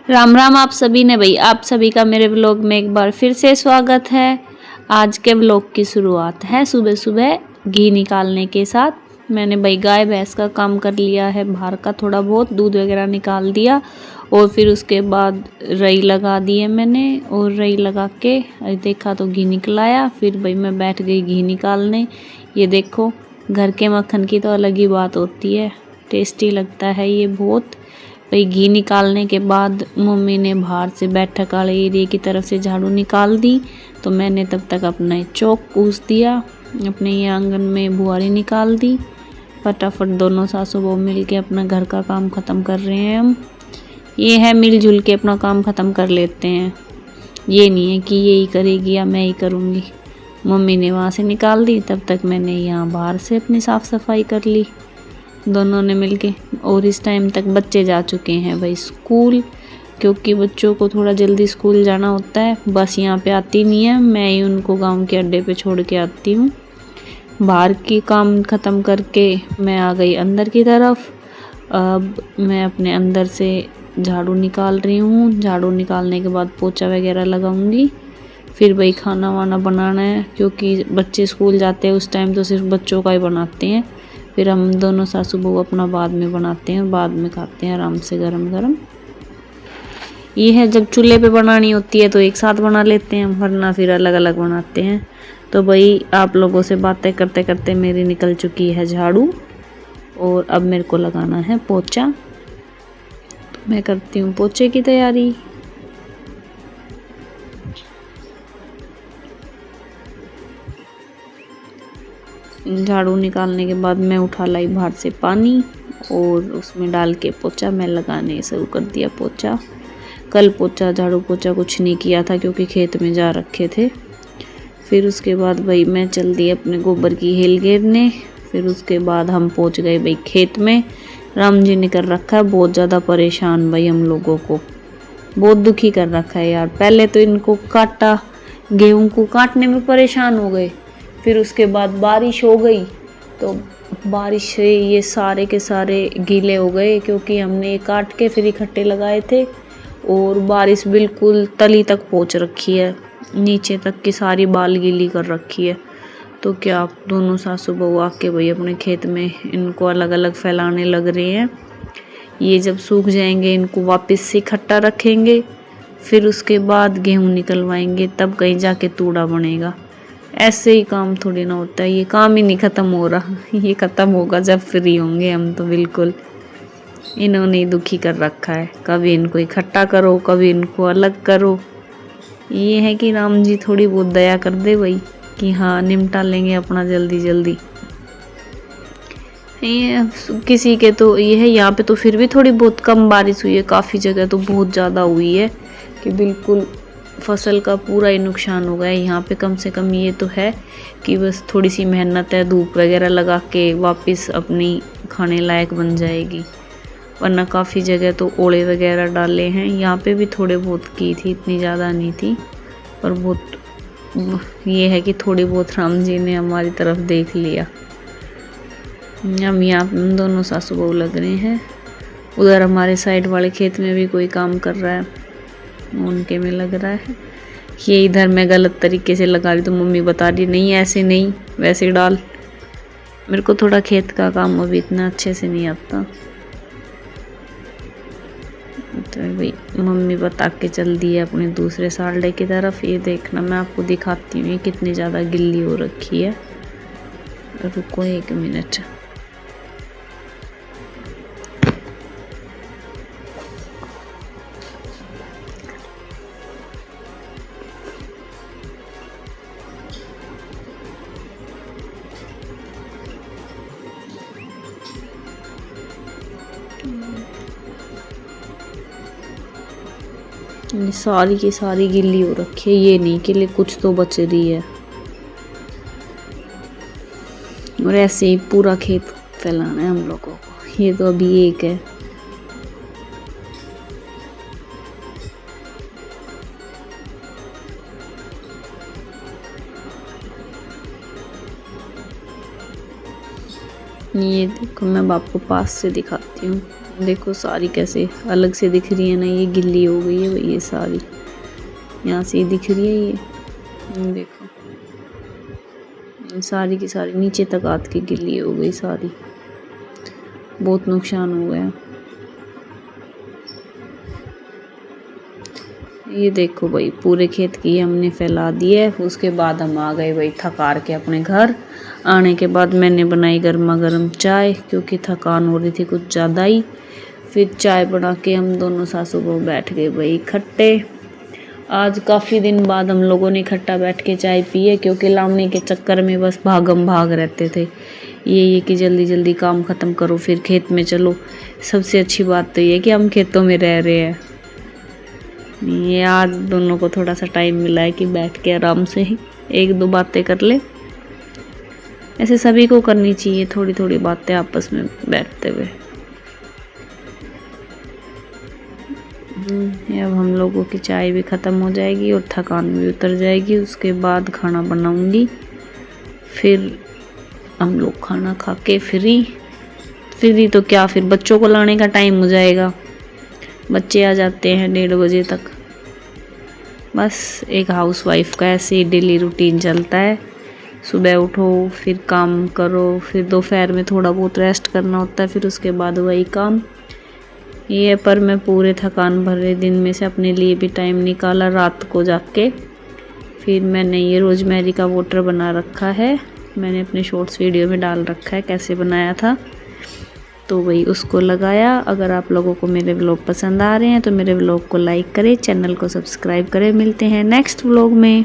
राम राम आप सभी ने भाई, आप सभी का मेरे व्लॉग में एक बार फिर से स्वागत है। आज के व्लॉग की शुरुआत है सुबह सुबह घी निकालने के साथ। मैंने भाई गाय भैंस का काम कर लिया है, बाहर का थोड़ा बहुत दूध वगैरह निकाल दिया और फिर उसके बाद रई लगा दी है मैंने, और रई लगा के देखा तो घी निकलाया। फिर भाई मैं बैठ गई घी निकालने। ये देखो, घर के मक्खन की तो अलग ही बात होती है, टेस्टी लगता है ये बहुत। भाई घी निकालने के बाद मम्मी ने बाहर से बैठक वाले एरिया की तरफ से झाड़ू निकाल दी, तो मैंने तब तक अपना चौक पूछ दिया, अपने ये आंगन में बुआरी निकाल दी। फटाफट दोनों सासू बहू मिल के अपना घर का काम ख़त्म कर रहे हैं हम। ये है मिलजुल के अपना काम ख़त्म कर लेते हैं, ये नहीं है कि यही करेगी या मैं ही करूँगी। मम्मी ने वहाँ से निकाल दी, तब तक मैंने यहाँ बाहर से अपनी साफ़ सफाई कर ली दोनों ने मिलके। और इस टाइम तक बच्चे जा चुके हैं भाई स्कूल, क्योंकि बच्चों को थोड़ा जल्दी स्कूल जाना होता है। बस यहाँ पे आती नहीं है, मैं ही उनको गांव के अड्डे पे छोड़ के आती हूँ। बाहर की काम ख़त्म करके मैं आ गई अंदर की तरफ। अब मैं अपने अंदर से झाड़ू निकाल रही हूँ। झाड़ू निकालने के बाद पोछा वगैरह लगाऊंगी। फिर भाई खाना वाना बनाना है, क्योंकि बच्चे स्कूल जाते हैं उस टाइम तो सिर्फ बच्चों का ही बनाते हैं। फिर हम दोनों सासू बहू अपना बाद में बनाते हैं और बाद में खाते हैं आराम से गरम गरम। ये है, जब चूल्हे पे बनानी होती है तो एक साथ बना लेते हैं, वरना फिर अलग अलग बनाते हैं। तो भाई आप लोगों से बातें करते करते मेरी निकल चुकी है झाड़ू, और अब मेरे को लगाना है पोछा। तो मैं करती हूँ पोछे की तैयारी। झाड़ू निकालने के बाद मैं उठा लाई बाहर से पानी और उसमें डाल के पोछा मैं लगाने शुरू कर दिया। पोछा कल पोछा झाड़ू पोछा कुछ नहीं किया था, क्योंकि खेत में जा रखे थे। फिर उसके बाद भाई मैं चल दी अपने गोबर की हेल घेरने। फिर उसके बाद हम पहुंच गए भाई खेत में। राम जी ने कर रखा है बहुत ज़्यादा परेशान भाई, हम लोगों को बहुत दुखी कर रखा है यार। पहले तो इनको काटा, गेहूं को काटने में परेशान हो गए। फिर उसके बाद बारिश हो गई, तो बारिश से ये सारे के सारे गीले हो गए, क्योंकि हमने ये काट के फिर इकट्ठे लगाए थे। और बारिश बिल्कुल तली तक पहुंच रखी है, नीचे तक की सारी बाल गीली कर रखी है। तो क्या दोनों सासू बहू आके भाई अपने खेत में इनको अलग अलग फैलाने लग रहे हैं। ये जब सूख जाएंगे इनको वापस से इकट्ठा रखेंगे, फिर उसके बाद गेहूँ निकलवाएंगे, तब कहीं जाके तूड़ा बनेगा। ऐसे ही काम थोड़ी ना होता है, ये काम ही नहीं ख़त्म हो रहा। ये ख़त्म होगा जब फ्री होंगे हम। तो बिल्कुल इन्होंने ही दुखी कर रखा है, कभी इनको इकट्ठा करो कभी इनको अलग करो। ये है कि राम जी थोड़ी बहुत दया कर दे भाई, कि हाँ निपटा लेंगे अपना जल्दी जल्दी। ये किसी के तो ये है, यहाँ पे तो फिर भी थोड़ी बहुत कम बारिश हुई है, काफ़ी जगह तो बहुत ज़्यादा हुई है कि बिल्कुल फसल का पूरा ही नुकसान हो गया है। यहाँ पे कम से कम ये तो है कि बस थोड़ी सी मेहनत है, धूप वगैरह लगा के वापस अपनी खाने लायक बन जाएगी। वरना काफ़ी जगह तो ओले वगैरह डाले हैं। यहाँ पे भी थोड़े बहुत की थी, इतनी ज़्यादा नहीं थी, पर बहुत ये है कि थोड़ी बहुत राम जी ने हमारी तरफ देख लिया। हम यहाँ दोनों सासू बहू लग रहे हैं। उधर हमारे साइड वाले खेत में भी कोई काम कर रहा है, उनके में लग रहा है। ये इधर मैं गलत तरीके से लगा रही, तो मम्मी बता रही नहीं ऐसे नहीं वैसे डाल। मेरे को थोड़ा खेत का काम अभी इतना अच्छे से नहीं आता, तो भाई मम्मी बता के चल दी है अपने दूसरे साल्डे की तरफ। ये देखना, मैं आपको दिखाती हूँ ये कितनी ज़्यादा गिल्ली हो रखी है। रुको 1 मिनट। ये सारी की सारी गिल्ली हो रखी है, ये नहीं के लिए कुछ तो बच रही है। और ऐसे ही पूरा खेत फैलाना है हम लोगों को। ये तो अभी एक है। ये देखो, मैं आपको पास से दिखाती हूँ। देखो सारी कैसे अलग से दिख रही है ना, ये गिल्ली हो गई है भाई, ये सारी यहाँ से दिख रही है ये देखो, सारी की सारी नीचे तक आत की गिल्ली हो गई सारी, बहुत नुकसान हो गया। ये देखो भाई पूरे खेत की हमने फैला दी है। उसके बाद हम आ गए भाई थकार के अपने घर। आने के बाद मैंने बनाई गर्मा गर्म चाय, क्योंकि थकान हो रही थी कुछ ज़्यादा ही। फिर चाय बना के हम दोनों सासू बहू बैठ गए भाई इकट्ठे। आज काफ़ी दिन बाद हम लोगों ने इकट्ठा बैठ के चाय पी है, क्योंकि लावणी के चक्कर में बस भागम भाग रहते थे। ये कि जल्दी जल्दी काम ख़त्म करो फिर खेत में चलो। सबसे अच्छी बात तो ये कि हम खेतों में रह रहे हैं। ये आज दोनों को थोड़ा सा टाइम मिला है कि बैठ के आराम से ही एक दो बातें कर ले। ऐसे सभी को करनी चाहिए थोड़ी थोड़ी बातें आपस में बैठते हुए। अब हम लोगों की चाय भी ख़त्म हो जाएगी और थकान भी उतर जाएगी। उसके बाद खाना बनाऊंगी, फिर हम लोग खाना खा के फ्री तो क्या, फिर बच्चों को लाने का टाइम हो जाएगा। बच्चे आ जाते हैं 1:30 बजे तक। बस एक हाउसवाइफ का ऐसे ही डेली रूटीन चलता है। सुबह उठो, फिर काम करो, फिर दोपहर में थोड़ा बहुत रेस्ट करना होता है, फिर उसके बाद वही काम। ये पर मैं पूरे थकान भरे दिन में से अपने लिए भी टाइम निकाला रात को जाके। फिर मैंने ये रोजमेरी का वाटर बना रखा है, मैंने अपने शॉर्ट्स वीडियो में डाल रखा है कैसे बनाया था, तो वही उसको लगाया। अगर आप लोगों को मेरे व्लॉग पसंद आ रहे हैं तो मेरे व्लॉग को लाइक करें, चैनल को सब्सक्राइब करें। मिलते हैं नेक्स्ट व्लॉग में।